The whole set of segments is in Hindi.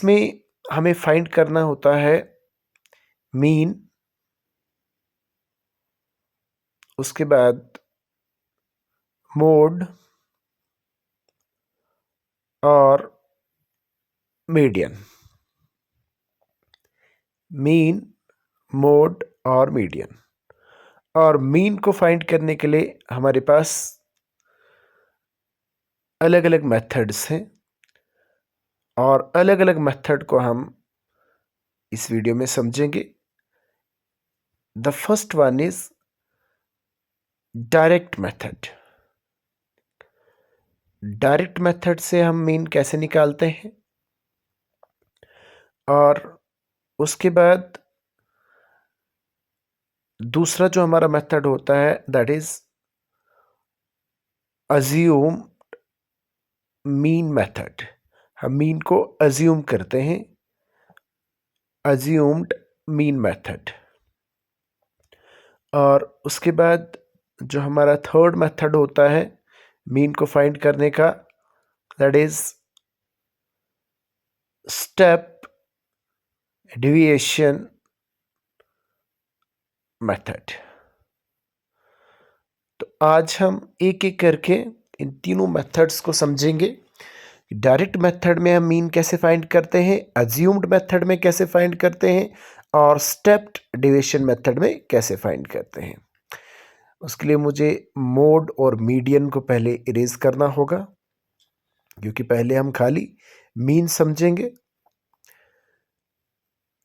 इसमें हमें फाइंड करना होता है मीन, उसके बाद मोड और मीडियन। मीन, मोड और मीडियन। और मीन को फाइंड करने के लिए हमारे पास अलग अलग मेथड्स हैं और अलग अलग मेथड को हम इस वीडियो में समझेंगे। The first one is direct method. Direct method से हम मीन कैसे निकालते हैं, और उसके बाद दूसरा जो हमारा मेथड होता है that is assume mean method. हम मीन को अज्यूम करते हैं, अज्यूम्ड मीन मेथड। और उसके बाद जो हमारा थर्ड मेथड होता है मीन को फाइंड करने का that is step deviation method. तो आज हम एक एक करके इन तीनों मेथड्स को समझेंगे। डायरेक्ट मेथड में हम मीन कैसे फाइंड करते हैं, अज्यूम्ड मेथड में कैसे फाइंड करते हैं, और स्टेप्ड डेविएशन मेथड में कैसे फाइंड करते हैं। उसके लिए मुझे मोड और मीडियन को पहले इरेज करना होगा, क्योंकि पहले हम खाली मीन समझेंगे।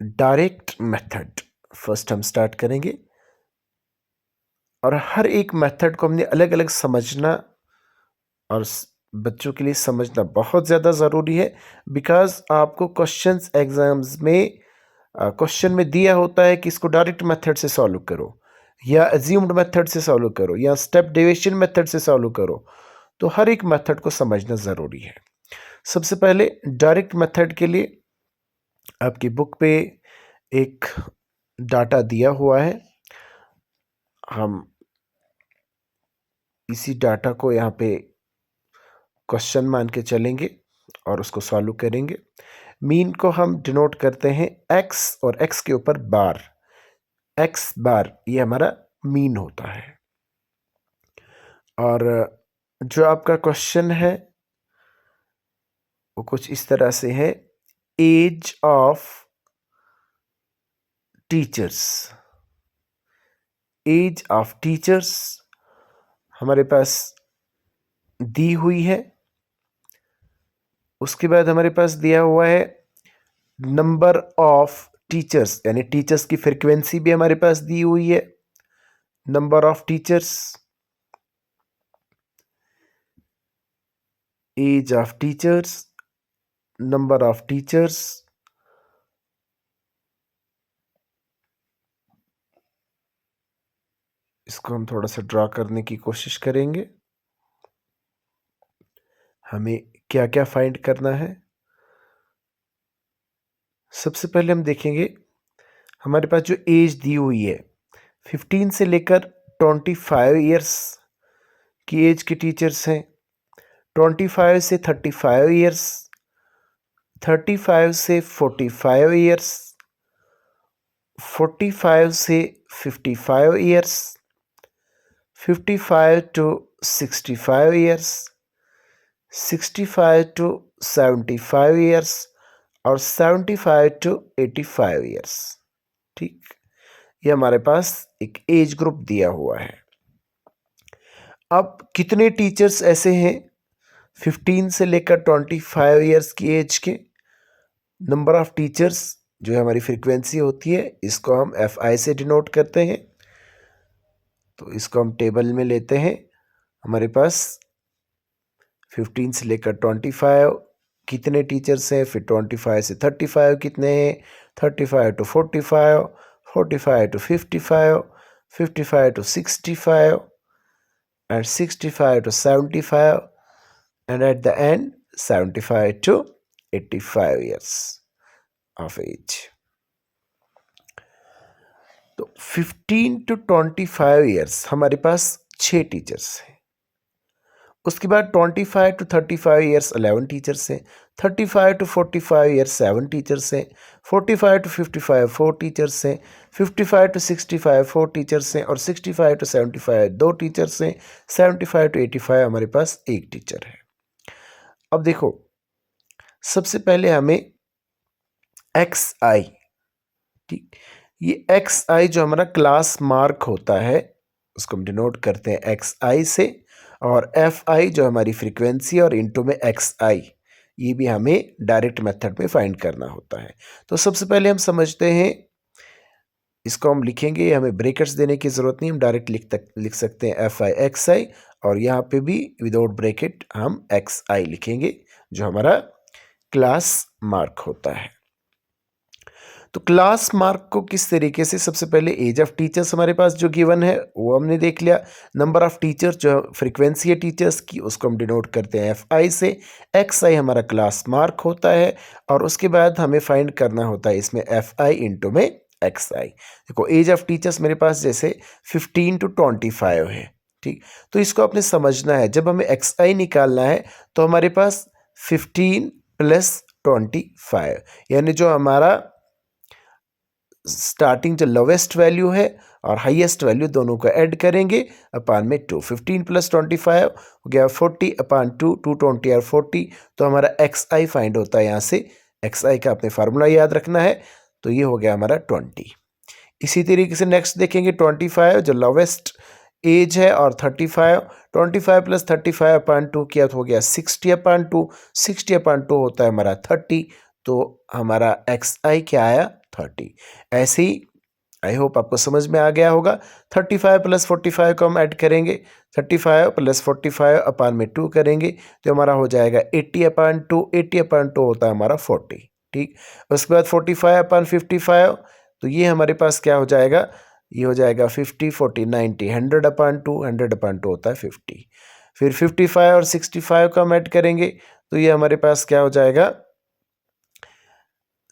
डायरेक्ट मेथड फर्स्ट हम स्टार्ट करेंगे, और हर एक मेथड को हमने अलग अलग समझना, और बच्चों के लिए समझना बहुत ज़्यादा ज़रूरी है, बिकॉज आपको क्वेश्चंस एग्जाम्स में क्वेश्चन में दिया होता है कि इसको डायरेक्ट मेथड से सॉल्व करो, या अज्यूम्ड मेथड से सॉल्व करो, या स्टेप डेविएशन मेथड से सॉल्व करो। तो हर एक मेथड को समझना ज़रूरी है। सबसे पहले डायरेक्ट मेथड के लिए आपकी बुक पे एक डाटा दिया हुआ है। हम इसी डाटा को यहाँ पे क्वेश्चन मान के चलेंगे और उसको सॉल्व करेंगे। मीन को हम डिनोट करते हैं एक्स, और एक्स के ऊपर बार, एक्स बार, ये हमारा मीन होता है। और जो आपका क्वेश्चन है वो कुछ इस तरह से है, age of teachers. Age of teachers हमारे पास दी हुई है। उसके बाद हमारे पास दिया हुआ है नंबर ऑफ टीचर्स, यानी टीचर्स की फ्रीक्वेंसी भी हमारे पास दी हुई है। Number of teachers, age of teachers, number of teachers, इसको हम थोड़ा सा ड्रा करने की कोशिश करेंगे। हमें क्या क्या फाइंड करना है। सबसे पहले हम देखेंगे हमारे पास जो एज दी हुई है 15 से लेकर 25 ईयर्स की एज के टीचर्स हैं। 25 से 35 ईयर्स, 35 से 45 ईयर्स, 45 से 55 years, 55 to 65 years, 65 to 75 years, और 75 टू 85 ईयर्स। ठीक, ये हमारे पास एक एज ग्रुप दिया हुआ है। अब कितने टीचर्स ऐसे हैं 15 से लेकर 25 ईयर्स की एज के? नंबर ऑफ टीचर्स जो है हमारी फ्रीक्वेंसी होती है, इसको हम FI से डिनोट करते हैं। तो इसको हम टेबल में लेते हैं। हमारे पास 15 से लेकर 25 कितने टीचर्स हैं, फिर 25 से 35 कितने हैं, 35 to 45, 45 to 55, 55 to 65, and 65 to 75, and at the end 75 to 85 years of age. तो 15 to 25 ईयर्स हमारे पास 6 टीचर्स हैं। उसके बाद 25 to 35 ईयर्स 11 टीचर्स हैं। 35 to 45 ईयर 7 टीचर्स हैं, 45 to 55 4 टीचर्स हैं, 55 to 65 4 टीचर्स हैं और 65 to 75 2 टीचर्स हैं, 75 to 85 हमारे पास एक टीचर है। अब देखो, सबसे पहले हमें एक्स आई, ठीक, ये एक्स आई जो हमारा क्लास मार्क होता है उसको हम डिनोट करते हैं एक्स आई से, और एफ आई जो हमारी फ्रीक्वेंसी और इनटू में एक्स आई, ये भी हमें डायरेक्ट मेथड में फाइंड करना होता है। तो सबसे पहले हम समझते हैं, इसको हम लिखेंगे, हमें ब्रेकेट्स देने की ज़रूरत नहीं, हम डायरेक्ट लिख सकते हैं एफ आई एक्स आई, और यहाँ पे भी विदाउट ब्रेकेट हम एक्स आई लिखेंगे जो हमारा क्लास मार्क होता है। तो क्लास मार्क को किस तरीके से, सबसे पहले एज ऑफ टीचर्स हमारे पास जो गिवन है वो हमने देख लिया, नंबर ऑफ टीचर्स जो फ्रीक्वेंसी है टीचर्स की उसको हम डिनोट करते हैं एफ आई से, एक्स आई हमारा क्लास मार्क होता है, और उसके बाद हमें फाइंड करना होता है इसमें एफ आई इंटू में एक्स आई। देखो एज ऑफ टीचर्स मेरे पास जैसे 15 to 25 है, ठीक, तो इसको आपने समझना है, जब हमें एक्स आई निकालना है तो हमारे पास 15 + 25 यानी जो हमारा स्टार्टिंग जो लोवेस्ट वैल्यू है और हाईएस्ट वैल्यू दोनों को ऐड करेंगे अपान में 2, 15 + 25 हो गया 40 अपान 2, 220 और 40, तो हमारा एक्स आई फाइंड होता है। यहाँ से एक्स आई का आपने फार्मूला याद रखना है, तो ये हो गया हमारा 20। इसी तरीके से नेक्स्ट देखेंगे 25 जो लोवेस्ट एज है, और 35, 25 + 35 अपान 2 किया तो हो गया 60 अपान 2, 60 अपान 2 होता है हमारा 30, तो हमारा एक्स आई क्या आया 30। ऐसे ही आई होप आपको समझ में आ गया होगा। 35 + 45 को हम ऐड करेंगे, 35 + 45 अपान में 2 करेंगे तो हमारा हो जाएगा 80 अपान 2, 80 अपान 2 होता है हमारा 40, ठीक। उसके बाद 45 अपान 55, तो ये हमारे पास क्या हो जाएगा, ये हो जाएगा 50, 40, 90, 100 अपान 2, 100 अपान 2 होता है 50। फिर 55 और 65 को हम ऐड करेंगे तो ये हमारे पास क्या हो जाएगा,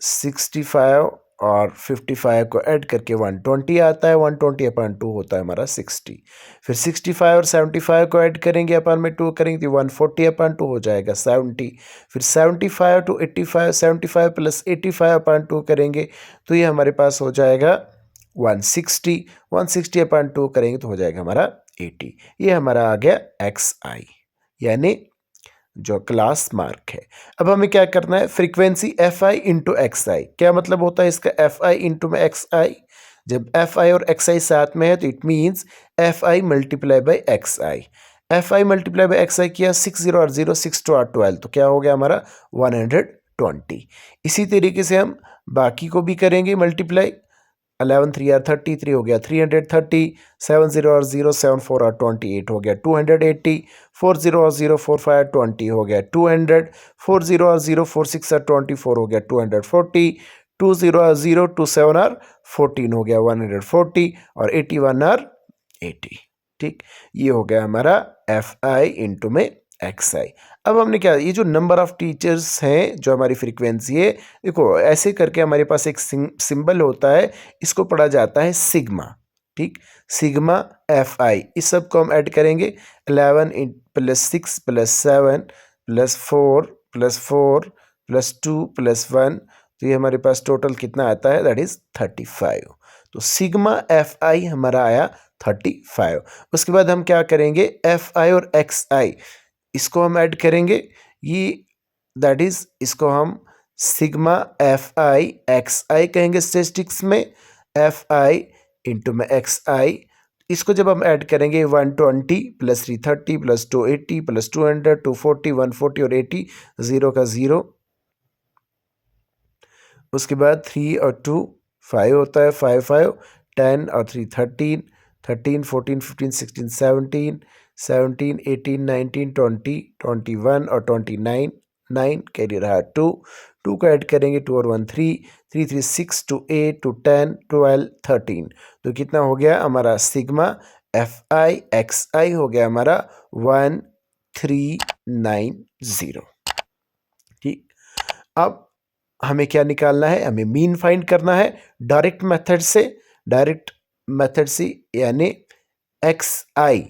65 और 55 को ऐड करके 120 आता है, 120 अपान 2 होता है हमारा 60। फिर 65 और 75 को ऐड करेंगे, अपान में 2 करेंगे तो 140 अपान 2 हो जाएगा 70। फिर 75 to 85, 75 + 85 अपान 2 करेंगे तो ये हमारे पास हो जाएगा 160, 160 अपान 2 करेंगे तो हो जाएगा हमारा 80। ये हमारा आ गया एक्स आई यानी जो क्लास मार्क है। अब हमें क्या करना है, frequency F I into X I, क्या मतलब होता है इसका, एफ आई इंटू में एक्स आई, जब एफ आई और एक्स आई साथ में है तो it means F I multiply by X I. F I multiply by X I किया, 6 0 और 0, 6 2 8 12, तो क्या हो गया हमारा 120। इसी तरीके से हम बाकी को भी करेंगे मल्टीप्लाई, 11 3 और 33 हो गया 330, 7 0 और 0, 7 4 और 28 हो गया 280, 4 0 और 0 4 5 20 हो गया 200, 4 0 और 0 4 6 और 24 हो गया 240, 2 0 और 0 2 7 और 14 हो गया 140, और 81 और 80, ठीक। ये हो गया हमारा एफ आई इंटू में एक्स आई। अब हमने क्या, ये जो नंबर ऑफ टीचर्स हैं जो हमारी फ्रीक्वेंसी है, देखो ऐसे करके हमारे पास एक सिंबल होता है, इसको पढ़ा जाता है सिग्मा, ठीक, सिग्मा एफ आई। इस सब को हम ऐड करेंगे, 11 + 6 + 7 + 4 + 4 + 2 + 1, तो ये हमारे पास टोटल कितना आता है, दैट इज 35। तो सिग्मा एफ आई हमारा आया 35। उसके बाद हम क्या करेंगे, एफ आई और एक्स आई इसको हम ऐड करेंगे, ये दैट इज इसको हम सिग्मा एफ आई एक्स आई कहेंगे स्टेटिस्टिक्स में, एफ आई इंटू में एक्स आई। इसको जब हम ऐड करेंगे 120 + 330 + 280 + 200, 240, 140 और 80, 0 का 0। उसके बाद 3 और 2 5 होता है, 5 5, 10 और 3 13, 13 14 15 16 17, 17 18 19 20 21 और 29, 9 कैरी रहा 2, 2 को ऐड करेंगे 2 और 1 3, 3 3 6 2 8 2 10 12 13, तो कितना हो गया हमारा सिग्मा एफ आई एक्स आई हो गया हमारा 1390, ठीक। अब हमें क्या निकालना है, हमें मीन फाइंड करना है डायरेक्ट मेथड से यानी एक्स आई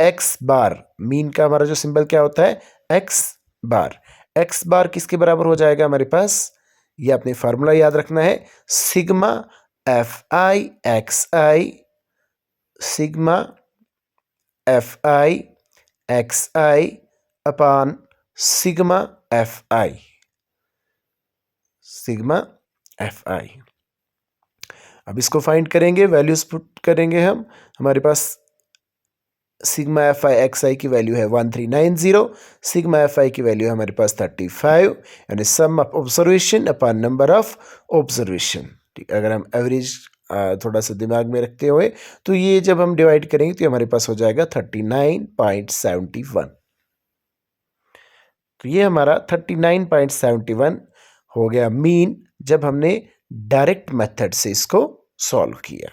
एक्स बार, मीन का हमारा जो सिंबल क्या होता है एक्स बार। एक्स बार किसके बराबर हो जाएगा हमारे पास, ये आपने फार्मूला याद रखना है, sigma F I x I, sigma F I x I upon sigma F I, sigma F I. अब इसको फाइंड करेंगे, वैल्यूज पुट करेंगे हम, हमारे पास सिग्मा एफ आई एक्स आई की वैल्यू है 1390, सिग्मा एफ आई की वैल्यू है हमारे पास 35, यानी sum of observation upon number of observation. ठीक, अगर हम एवरेज थोड़ा सा दिमाग में रखते हुए तो ये जब हम डिवाइड करेंगे तो हमारे पास हो जाएगा 39.71। तो ये हमारा 39.71 हो गया मीन जब हमने डायरेक्ट मेथड से इसको सॉल्व किया।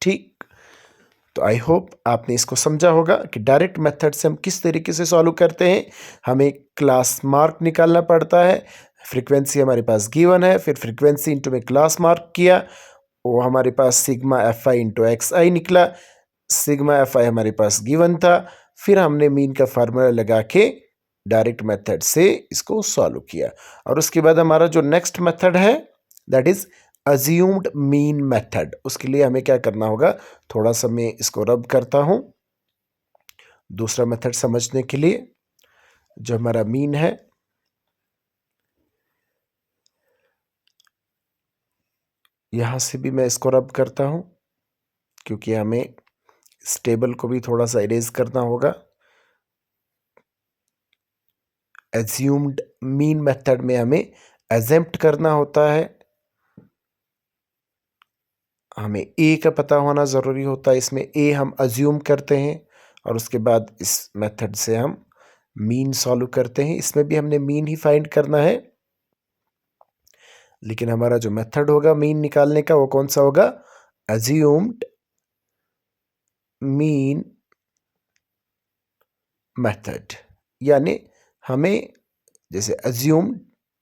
ठीक, तो आई होप आपने इसको समझा होगा कि डायरेक्ट मेथड से हम किस तरीके से सॉल्व करते हैं। हमें क्लास मार्क निकालना पड़ता है, फ्रीक्वेंसी हमारे पास गिवन है, फिर फ्रीक्वेंसी इंटू में क्लास मार्क किया, वो हमारे पास sigma F I into X I निकला, सिग्मा एफ आई हमारे पास गिवन था, फिर हमने मीन का फार्मूला लगा के डायरेक्ट मेथड से इसको सॉल्व किया। और उसके बाद हमारा जो नेक्स्ट मेथड है that is assumed mean method. उसके लिए हमें क्या करना होगा, थोड़ा सा मैं इसको रब करता हूं दूसरा मेथड समझने के लिए। जो हमारा मीन है, यहां से भी मैं इसको रब करता हूं क्योंकि हमें इस टेबल को भी थोड़ा सा इरेज करना होगा। एज्यूम्ड मीन मेथड में हमें एजेम्प्ट करना होता है, हमें ए का पता होना ज़रूरी होता है। इसमें ए हम अज्यूम करते हैं और उसके बाद इस मेथड से हम मीन सॉल्व करते हैं। इसमें भी हमने मीन ही फाइंड करना है, लेकिन हमारा जो मेथड होगा मीन निकालने का वो कौन सा होगा, अज्यूम्ड मीन मेथड। यानी हमें जैसे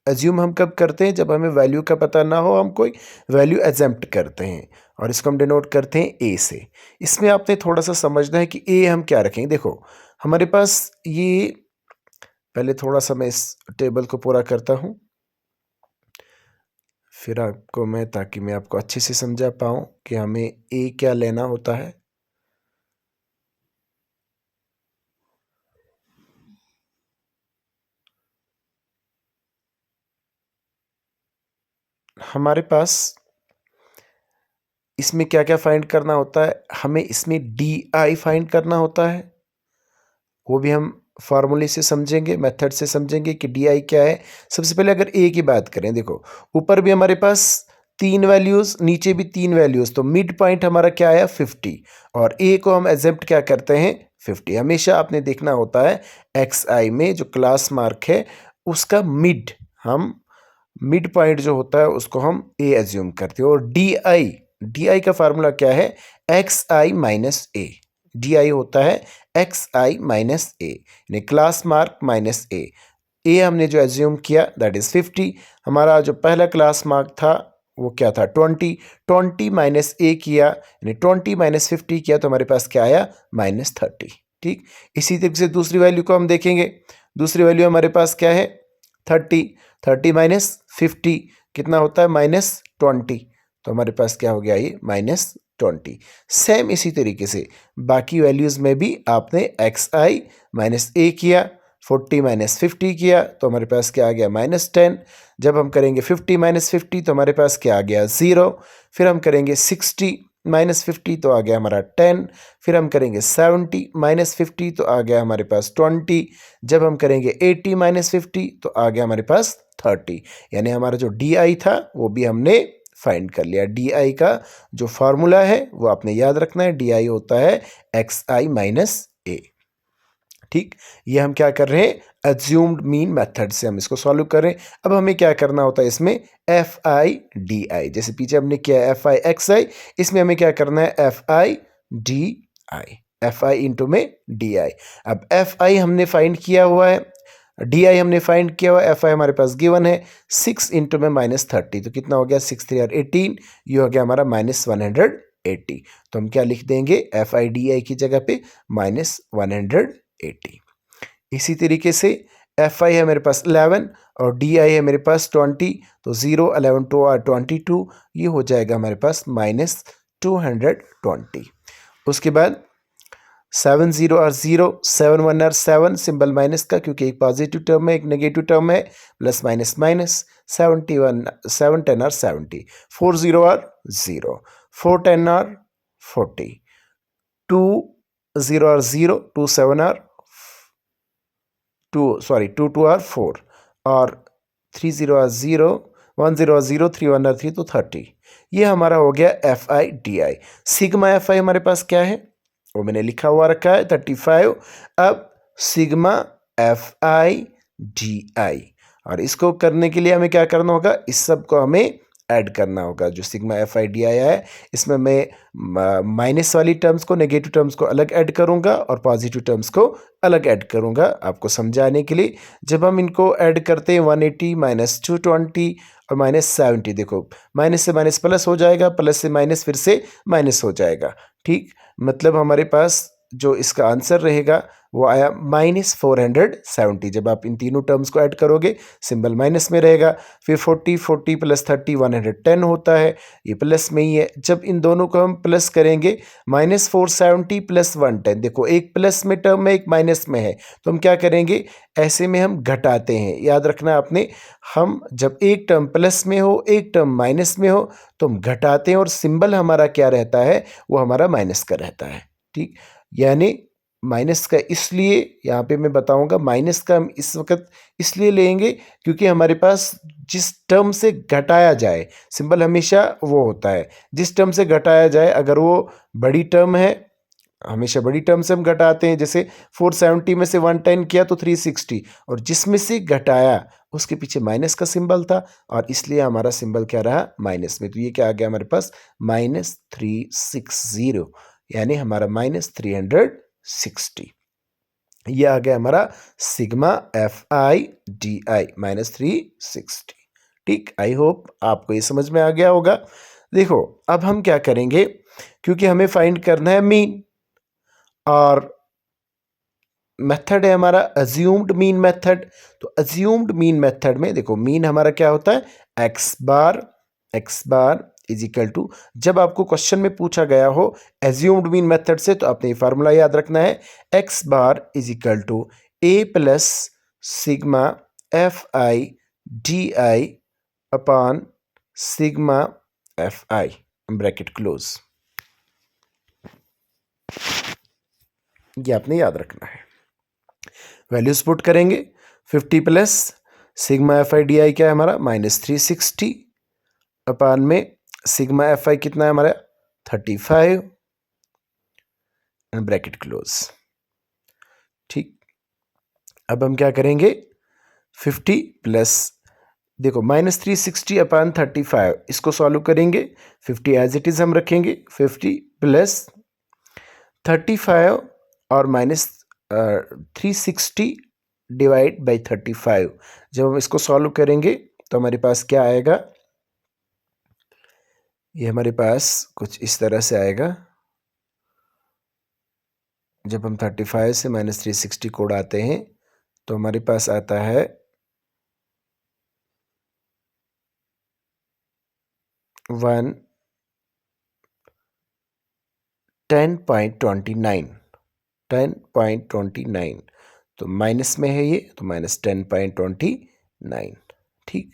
अज्यूम हम कब करते हैं, जब हमें वैल्यू का पता ना हो, हम कोई वैल्यू एजेम्प्ट करते हैं और इसको हम डिनोट करते हैं ए से। इसमें आपने थोड़ा सा समझना है कि ए हम क्या रखेंगे। देखो हमारे पास ये, पहले थोड़ा सा मैं इस टेबल को पूरा करता हूं फिर आपको मैं, ताकि मैं आपको अच्छे से समझा पाऊं कि हमें ए क्या लेना होता है। हमारे पास इसमें क्या क्या फाइंड करना होता है, हमें इसमें डी आई फाइंड करना होता है, वो भी हम फार्मूले से समझेंगे, मेथड से समझेंगे कि डी आई क्या है। सबसे पहले अगर ए की बात करें, देखो ऊपर भी हमारे पास 3 वैल्यूज़, नीचे भी 3 वैल्यूज़, तो मिड पॉइंट हमारा क्या आया 50 और ए को हम एजेम्प्ट क्या करते हैं 50। हमेशा आपने देखना होता है एक्स आई में जो क्लास मार्क है उसका मिड, हम मिड पॉइंट जो होता है उसको हम ए एज्यूम करते हैं। और डी आई का फार्मूला क्या है, x I minus A. D I होता है एक्स आई माइनस ए, यानी क्लास मार्क माइनस ए। ए हमने जो एज्यूम किया दैट इज 50। हमारा जो पहला क्लास मार्क था वो क्या था 20, 20 माइनस ए किया, यानी 20 माइनस 50 किया तो हमारे पास क्या आया -30। ठीक, इसी तरीके से दूसरी वैल्यू को हम देखेंगे। दूसरी वैल्यू हमारे पास क्या है 30, 30 माइनस 50 कितना होता है -20, तो हमारे पास क्या हो गया ये -20। सेम इसी तरीके से बाकी वैल्यूज़ में भी आपने एक्स आई माइनस ए किया, 40 माइनस 50 किया तो हमारे पास क्या आ गया -10। जब हम करेंगे 50 माइनस 50 तो हमारे पास क्या आ गया 0। फिर हम करेंगे 60 माइनस 50 तो आ गया हमारा 10। फिर हम करेंगे 70 माइनस 50 तो आ गया हमारे पास 20। जब हम करेंगे 80 माइनस 50 तो आ गया हमारे पास 30। यानी हमारा जो डी आई था वो भी हमने फाइंड कर लिया। डी आई का जो फार्मूला है वो आपने याद रखना है, डी आई होता है एक्स आई माइनस ए। ठीक, ये हम क्या कर रहे हैं एज्यूम्ड मीन मेथड से हम इसको सॉल्व कर रहे हैं। अब हमें क्या करना होता है इसमें एफ आई डी आई, जैसे पीछे हमने किया एफ आई एक्स आई, इसमें हमें क्या करना है F i d I, F I into में डी आई। अब एफ आई हमने फाइंड किया हुआ है, डी आई हमने फाइंड किया हुआ है, एफ आई हमारे पास गिवन है 6 इंटू में -30 तो कितना हो गया 6 3 और 18, ये हो गया हमारा -180। तो हम क्या लिख देंगे एफ आई डी आई की जगह पे -180। इसी तरीके से एफ आई है मेरे पास 11 और डी आई है मेरे पास 20, तो 0 11 2 और 22, ये हो जाएगा हमारे पास -220। उसके बाद 7 0 और 0, 7 1 और 7, सिंबल माइनस का, क्योंकि एक पॉजिटिव टर्म है एक नेगेटिव टर्म है, प्लस माइनस माइनस, 71 7 10 और 70, 4 0 और 0, 4 10 और 40, 2 0 और 0, 2 7 और 2 2 और 4, और 3 0 और 0, 1 0 और 0, 3 1 और 3, तो 30। ये हमारा हो गया F i d I. Sigma F I हमारे पास क्या है वो मैंने लिखा हुआ रखा है 35। अब सिग्मा एफ आई डी आई, और इसको करने के लिए हमें क्या करना होगा, इस सब को हमें ऐड करना होगा। जो सिग्मा एफ आई डी आई है, इसमें मैं माइनस वाली टर्म्स को, नेगेटिव टर्म्स को अलग ऐड करूंगा और पॉजिटिव टर्म्स को अलग ऐड करूंगा आपको समझाने के लिए। जब हम इनको ऐड करते हैं 180 -220 और -70, देखो माइनस से माइनस प्लस हो जाएगा, प्लस से माइनस फिर से माइनस हो जाएगा। ठीक, मतलब हमारे पास जो इसका आंसर रहेगा वो आया -470। जब आप इन तीनों टर्म्स को ऐड करोगे सिंबल माइनस में रहेगा। फिर 40 40 + 30 110 होता है, ये प्लस में ही है। जब इन दोनों को हम प्लस करेंगे -470 + 110, देखो एक प्लस में टर्म है एक माइनस में है, तो हम क्या करेंगे, ऐसे में हम घटाते हैं। याद रखना आपने, हम जब एक टर्म प्लस में हो एक टर्म माइनस में हो तो हम घटाते हैं, और सिंबल हमारा क्या रहता है, वो हमारा माइनस का रहता है। ठीक, यानी माइनस का, इसलिए यहाँ पे मैं बताऊंगा माइनस का हम इस वक्त इसलिए लेंगे क्योंकि हमारे पास जिस टर्म से घटाया जाए, सिंबल हमेशा वो होता है जिस टर्म से घटाया जाए। अगर वो बड़ी टर्म है, हमेशा बड़ी टर्म से हम घटाते हैं, जैसे 470 में से 110 किया तो 360, और जिसमें से घटाया उसके पीछे माइनस का सिंबल था, और इसलिए हमारा सिंबल क्या रहा, माइनस में। तो ये क्या आ गया हमारे पास, -360, यानी हमारा -360। ये आ गया हमारा सिग्मा एफ आई डी आई -360। ठीक, आई होप आपको ये समझ में आ गया होगा। देखो अब हम क्या करेंगे, क्योंकि हमें फाइंड करना है मीन, और मेथड है हमारा अज्यूम्ड मीन मेथड। तो अज्यूम्ड मीन मेथड में देखो मीन हमारा क्या होता है, x bar is equal to, जब आपको क्वेश्चन में पूछा गया हो एज्यूम्ड मीन मेथड से, तो आपने ये फार्मूला याद रखना है, x bar is equal to a plus sigma F i d i upon sigma F i, bracket close. ये आपने याद रखना है। वैल्यूज पुट करेंगे, 50 plus sigma F i d i क्या है हमारा, -360 अपान में सिग्मा एफ आई कितना है हमारा 35, ब्रैकेट क्लोज। ठीक, अब हम क्या करेंगे, 50 प्लस, देखो -360 अपान 35, इसको सॉल्व करेंगे। 50 एज इट इज हम रखेंगे, 50 प्लस 35 और -360 डिवाइड बाई 35। जब हम इसको सॉल्व करेंगे तो हमारे पास क्या आएगा, ये हमारे पास कुछ इस तरह से आएगा। जब हम 35 से -360 को उड़ाते हैं तो हमारे पास आता है 10.29, तो माइनस में है ये, तो -10.29। ठीक,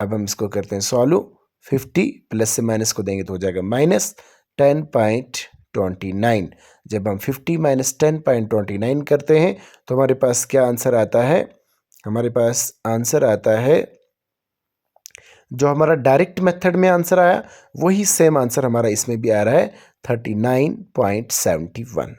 अब हम इसको करते हैं सॉल्व। 50 प्लस से माइनस को देंगे तो हो जाएगा -10.29। जब हम 50 - 10.29 करते हैं तो हमारे पास क्या आंसर आता है, हमारे पास आंसर आता है, जो हमारा डायरेक्ट मेथड में आंसर आया वही सेम आंसर हमारा इसमें भी आ रहा है, 39.71।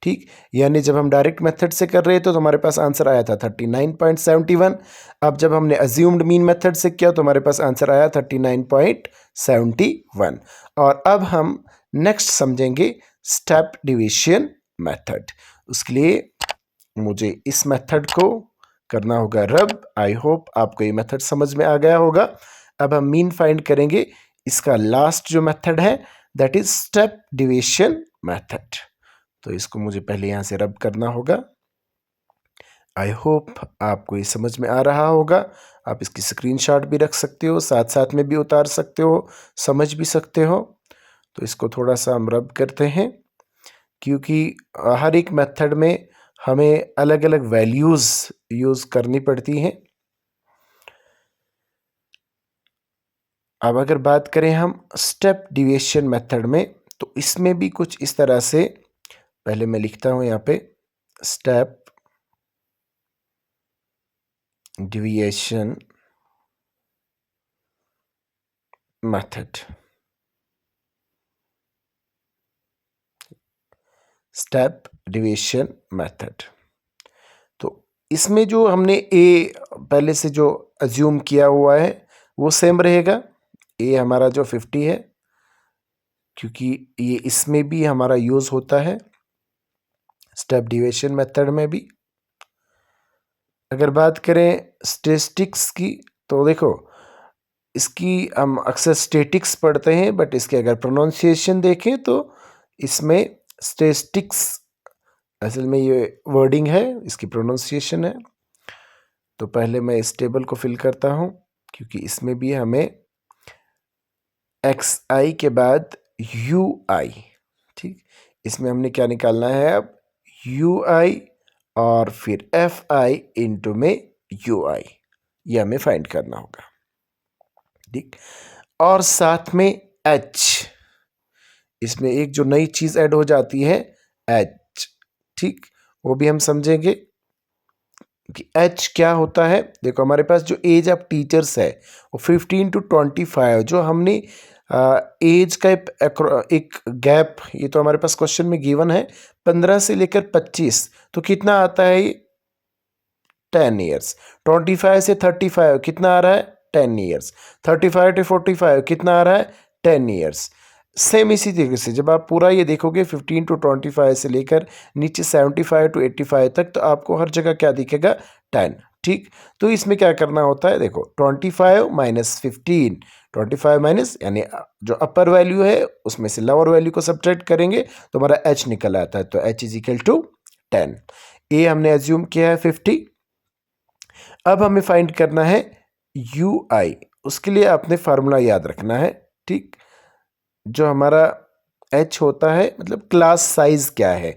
ठीक, यानी जब हम डायरेक्ट मेथड से कर रहे थे तो हमारे पास आंसर आया था 39.71। अब जब हमने अज्यूम्ड मीन मेथड से किया तो हमारे पास आंसर आया 39.71। और अब हम नेक्स्ट समझेंगे स्टेप डिवीजन मेथड। उसके लिए मुझे इस मेथड को करना होगा रब। आई होप आपको ये मेथड समझ में आ गया होगा। अब हम मीन फाइंड करेंगे, इसका लास्ट जो मेथड है that is step division method. तो इसको मुझे पहले यहाँ से रब करना होगा। आई होप आपको ये समझ में आ रहा होगा। आप इसकी स्क्रीनशॉट भी रख सकते हो, साथ साथ में भी उतार सकते हो, समझ भी सकते हो। तो इसको थोड़ा सा हम रब करते हैं, क्योंकि हर एक मेथड में हमें अलग अलग वैल्यूज़ यूज़ करनी पड़ती हैं। अब अगर बात करें हम स्टेप डिविएशन मेथड में, तो इसमें भी कुछ इस तरह से, पहले मैं लिखता हूँ यहाँ पे step deviation method. Step deviation method, तो इसमें जो हमने ए पहले से जो अज्यूम किया हुआ है वो सेम रहेगा। ए हमारा जो 50 है, क्योंकि ये इसमें भी हमारा यूज़ होता है स्टेप डिविएशन मेथड में भी। अगर बात करें स्टैटिस्टिक्स की, तो देखो इसकी हम अक्सर स्टैटिक्स पढ़ते हैं, बट इसके अगर प्रोनाउंसिएशन देखें तो इसमें स्टैटिस्टिक्स असल में ये वर्डिंग है, इसकी प्रोनाउंसिएशन है। तो पहले मैं इस टेबल को फिल करता हूँ, क्योंकि इसमें भी हमें एक्स आई के बाद यू आई, ठीक, इसमें हमने क्या निकालना है अब, यू आई और फिर एफ आई इंटू में यू आई, ये हमें फाइंड करना होगा, ठीक। और साथ में एच, इसमें एक जो नई चीज ऐड हो जाती है एच, ठीक, वो भी हम समझेंगे कि एच क्या होता है। देखो हमारे पास जो एज ऑफ टीचर्स है वो 15 to 25, जो हमने एज का एक गैप, ये तो हमारे पास क्वेश्चन में गिवन है 15 से लेकर 25, तो कितना आता है ये 10 ईयर्स। 25 से 35 कितना आ रहा है 10 ईयर्स। 35 to 45 कितना आ रहा है 10 ईयर्स। सेम इसी तरीके से जब आप पूरा ये देखोगे 15 to 25 से लेकर नीचे 75 to 85 तक, तो आपको हर जगह क्या दिखेगा 10, ठीक। तो इसमें क्या करना होता है, देखो 25 माइनस 15, 25 माइनस यानी जो अपर वैल्यू है उसमें से लोअर वैल्यू को सब्ट्रैक्ट करेंगे तो हमारा एच निकल आता है, तो एच इज इक्वल टू 10। ए हमने एज्यूम किया है 50। अब हमें फाइंड करना है यू आई, उसके लिए आपने फार्मूला याद रखना है, ठीक। जो हमारा एच होता है मतलब क्लास साइज क्या है,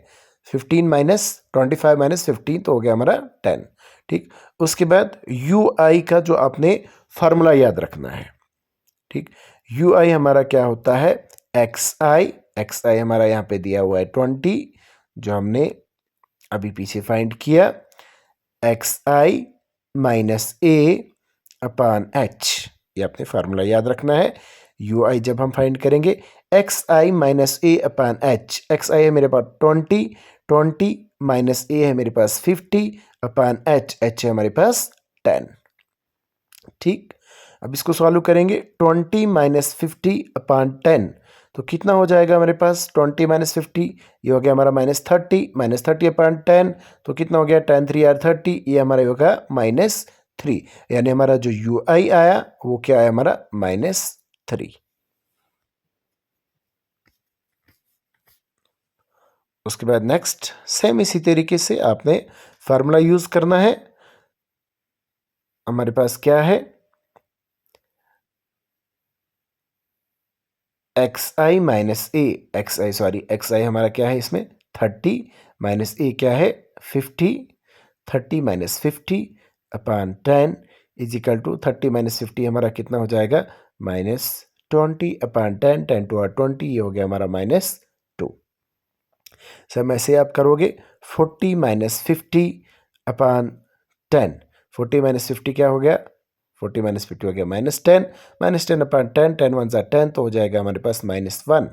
15 माइनस 25 माइनस 15 तो हो गया हमारा 10, ठीक। उसके बाद यू आई का जो आपने फार्मूला याद रखना है, ठीक। यू आई हमारा क्या होता है एक्स आई हमारा यहाँ पे दिया हुआ है 20, जो हमने अभी पीछे फाइंड किया, एक्स आई माइनस ए अपान एच, ये आपने फार्मूला याद रखना है। यू आई जब हम फाइंड करेंगे एक्स आई माइनस ए अपान एच, एक्स आई है मेरे पास 20, 20 माइनस ए है मेरे पास 50 अपान एच, एच है हमारे पास 10, ठीक। अब इसको सॉल्व करेंगे 20 माइनस 50 अपान 10, तो कितना हो जाएगा हमारे पास 20 माइनस 50, ये हो गया हमारा माइनस 30 अपान 10, तो कितना हो गया 10 3 आर 30, ये हमारा होगा -3, यानी हमारा जो यू आई आया वो क्या आया हमारा -3। उसके बाद नेक्स्ट सेम इसी तरीके से आपने फार्मूला यूज करना है। हमारे पास क्या है एक्स आई माइनस ए, एक्स आई हमारा क्या है इसमें 30 माइनस ए क्या है 50, 30 minus 50 upon 10 is equal to 30 minus 50 हमारा कितना हो जाएगा -20 अपान 10, 10 टू 20, ये हो गया हमारा -2। सर ऐसे आप करोगे 40 माइनस 50 अपान 10, 40 माइनस 50 क्या हो गया 40 माइनस 50 हो गया -10 अपान 10, 10 वन ज़ा 10, तो हो जाएगा हमारे पास -1।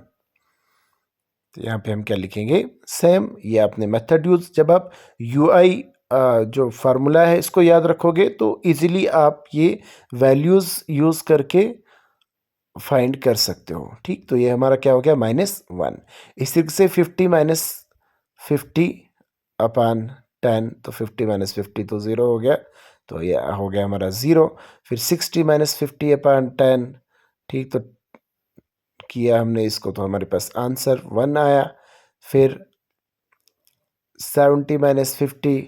तो यहाँ पे हम क्या लिखेंगे सेम, ये आपने मेथड यूज, जब आप यू आई जो फार्मूला है इसको याद रखोगे तो इजीली आप ये वैल्यूज़ यूज़ करके फाइंड कर सकते हो, ठीक। तो ये हमारा क्या हो गया -1। इस तरीके से 50 माइनस 50 अपान 10, तो 50 माइनस 50 तो 0 हो गया, तो ये हो गया हमारा 0। फिर 60 माइनस 50 अपान 10, ठीक, तो किया हमने इसको तो हमारे पास आंसर 1 आया। फिर 70 माइनस 50,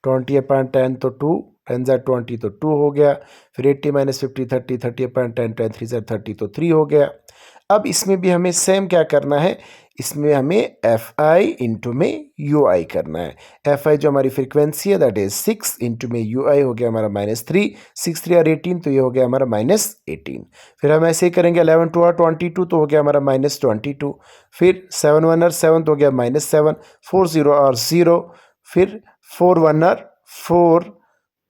20/10 तो 2, 10 ज़ा 20 तो 2 हो गया। फिर 80 - 50 30, 30/10 10 3 ज़ा 30 तो 3 हो गया। अब इसमें भी हमें सेम क्या करना है, इसमें हमें fi इंटू में ui करना है। fi जो हमारी फ्रीक्वेंसी है दैट इज 6 इंटू में ui हो गया हमारा -3, 6 3 और 18 तो ये हो गया हमारा -18। फिर हम ऐसे ही करेंगे 11 2 और 22 तो हो गया हमारा -22। फिर 7 1 और 7 तो हो गया -7, 4 0 और 0, फिर 4 1 और 4,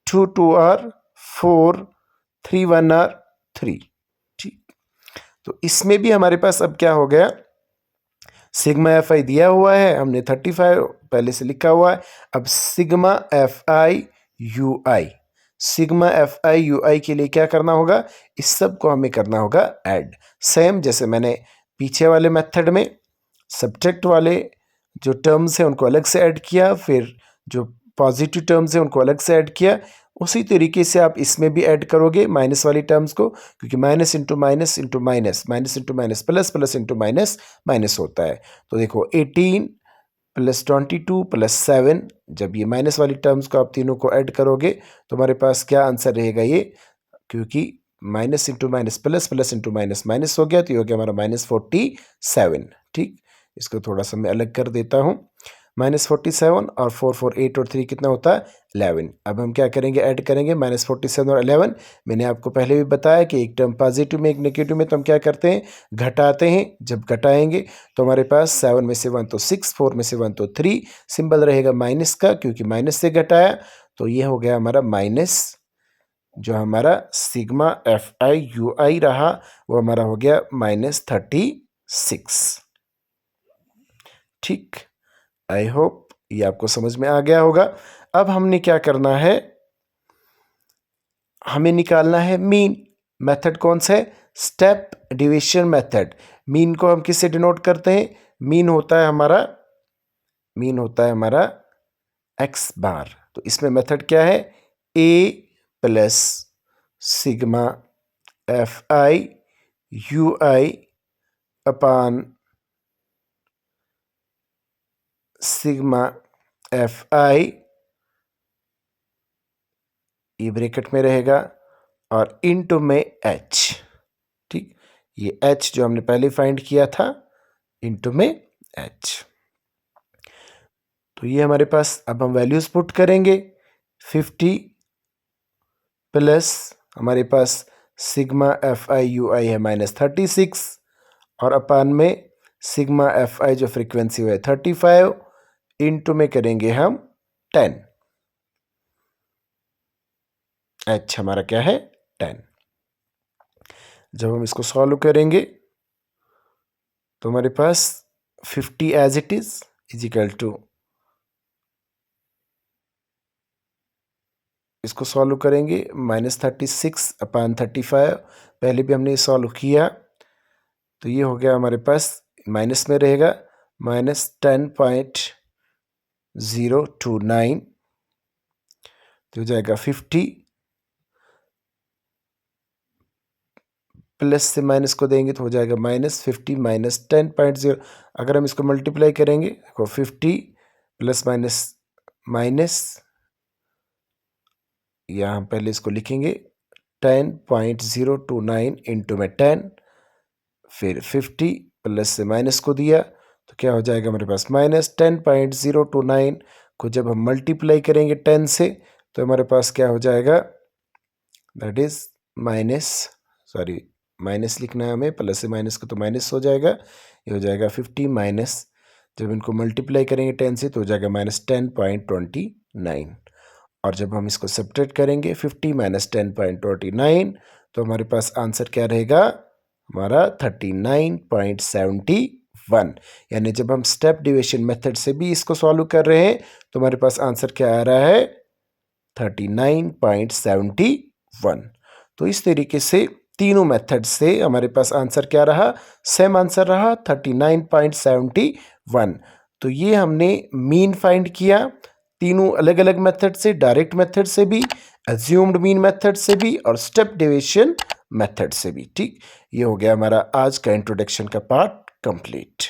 2 2 और 4, 3 1 और 3। ठीक, तो इसमें भी हमारे पास अब क्या हो गया, सिग्मा एफ आई दिया हुआ है, हमने 35 पहले से लिखा हुआ है। अब sigma F I U I, sigma F I U I के लिए क्या करना होगा, इस सब को हमें करना होगा ऐड। सेम जैसे मैंने पीछे वाले मेथड में सब्ट्रैक्ट वाले जो टर्म्स हैं उनको अलग से ऐड किया, फिर जो पॉजिटिव टर्म्स हैं उनको अलग से ऐड किया, उसी तरीके से आप इसमें भी ऐड करोगे माइनस वाली टर्म्स को, क्योंकि minus into minus into minus, minus into minus plus, plus into minus minus होता है। तो देखो 18 + 22 + 7, जब ये माइनस वाली टर्म्स को आप तीनों को ऐड करोगे तो हमारे पास क्या आंसर रहेगा ये, क्योंकि minus into minus plus, plus into minus minus हो गया, तो ये हो गया हमारा -47। ठीक, इसको थोड़ा सा मैं अलग कर देता हूँ। -47 और 4 4 8 और 3 कितना होता है 11। अब हम क्या करेंगे, ऐड करेंगे -47 और 11। मैंने आपको पहले भी बताया कि एक टर्म पॉजिटिव में एक नेगेटिव में तो हम क्या करते हैं, घटाते हैं। जब घटाएंगे तो हमारे पास 7 में से 1 तो 6, 4 में से 1 तो 3, सिंबल रहेगा माइनस का, क्योंकि माइनस से घटाया, तो ये हो गया हमारा माइनस। जो हमारा सिग्मा एफ आई यू आई रहा वो हमारा हो गया -36। ठीक, आई होप ये आपको समझ में आ गया होगा। अब हमने क्या करना है, हमें निकालना है मीन। मेथड कौन सा है, स्टेप डिविजन मेथड। मीन को हम किससे डिनोट करते हैं, मीन होता है हमारा x बार। तो इसमें मेथड क्या है, a plus sigma F I U I upon sigma F I, ये ब्रैकेट में रहेगा, और इनटू में h। ठीक, ये h जो हमने पहले फाइंड किया था, इनटू में h। तो ये हमारे पास, अब हम वैल्यूज पुट करेंगे। 50 प्लस हमारे पास सिग्मा एफ आई यू आई है -36, और अपान में सिग्मा एफ आई जो फ्रीक्वेंसी है 35, इनटू में करेंगे हम 10। h हमारा क्या है 10। जब हम इसको सॉल्व करेंगे तो हमारे पास 50 as it is equal to, इसको सॉल्व करेंगे -36 अपान 35, पहले भी हमने सॉल्व किया, तो ये हो गया हमारे पास माइनस में रहेगा -10.029, तो हो जाएगा 50, प्लस से माइनस को देंगे तो हो जाएगा -50 - 10.0। अगर हम इसको मल्टीप्लाई करेंगे देखो 50 प्लस माइनस माइनस, या हम पहले इसको लिखेंगे 10.029 इंटू में 10, फिर 50 प्लस से माइनस को दिया तो क्या हो जाएगा हमारे पास -10.029 को जब हम मल्टीप्लाई करेंगे 10 से तो हमारे पास क्या हो जाएगा, दैट इज माइनस लिखना है हमें, प्लस से माइनस को तो माइनस हो जाएगा, ये हो जाएगा 50 माइनस, जब इनको मल्टीप्लाई करेंगे 10 से तो हो जाएगा -10.29, और जब हम इसको सब्ट्रैक्ट करेंगे 50 - 10.29 तो हमारे पास आंसर क्या रहेगा हमारा 39.71। यानी जब हम स्टेप डिविजन मेथड से भी इसको सॉल्व कर रहे हैं तो हमारे पास आंसर क्या आ रहा है 39.71। तो इस तरीके से तीनों मेथड से हमारे पास आंसर क्या रहा, सेम आंसर रहा 39.71। तो ये हमने मीन फाइंड किया तीनों अलग अलग मेथड से, डायरेक्ट मेथड से भी, अज्यूम्ड मीन मेथड से भी, और स्टेप डिविजन मेथड से भी। ठीक, ये हो गया हमारा आज का इंट्रोडक्शन का पार्ट कंप्लीट।